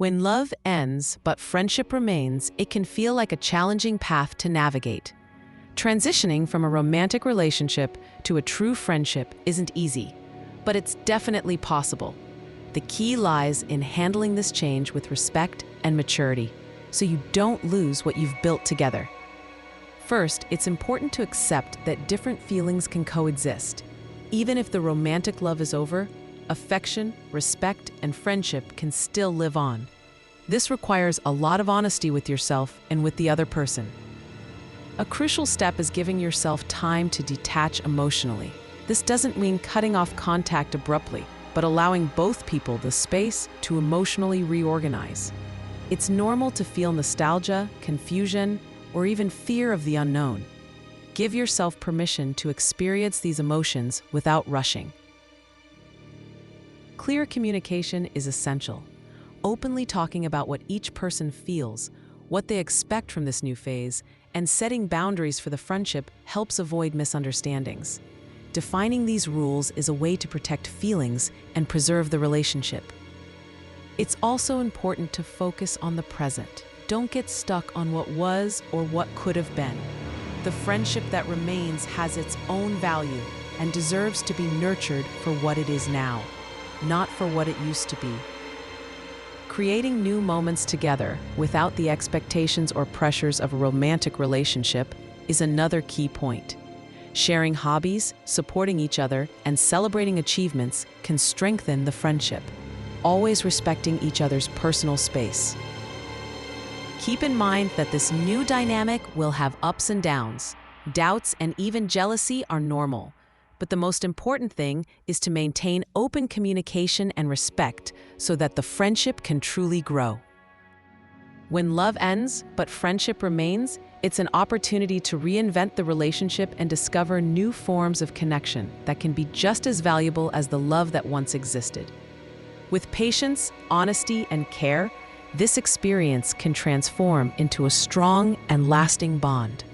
When love ends but friendship remains, it can feel like a challenging path to navigate. Transitioning from a romantic relationship to a true friendship isn't easy, but it's definitely possible. The key lies in handling this change with respect and maturity, so you don't lose what you've built together. First, it's important to accept that different feelings can coexist. Even if the romantic love is over, affection, respect, and friendship can still live on. This requires a lot of honesty with yourself and with the other person. A crucial step is giving yourself time to detach emotionally. This doesn't mean cutting off contact abruptly, but allowing both people the space to emotionally reorganize. It's normal to feel nostalgia, confusion, or even fear of the unknown. Give yourself permission to experience these emotions without rushing. Clear communication is essential. Openly talking about what each person feels, what they expect from this new phase, and setting boundaries for the friendship helps avoid misunderstandings. Defining these rules is a way to protect feelings and preserve the relationship. It's also important to focus on the present. Don't get stuck on what was or what could have been. The friendship that remains has its own value and deserves to be nurtured for what it is now, not for what it used to be. Creating new moments together without the expectations or pressures of a romantic relationship is another key point. Sharing hobbies, supporting each other, and celebrating achievements can strengthen the friendship, always respecting each other's personal space. Keep in mind that this new dynamic will have ups and downs. Doubts and even jealousy are normal. But the most important thing is to maintain open communication and respect so that the friendship can truly grow. When love ends, but friendship remains, it's an opportunity to reinvent the relationship and discover new forms of connection that can be just as valuable as the love that once existed. With patience, honesty, and care, this experience can transform into a strong and lasting bond.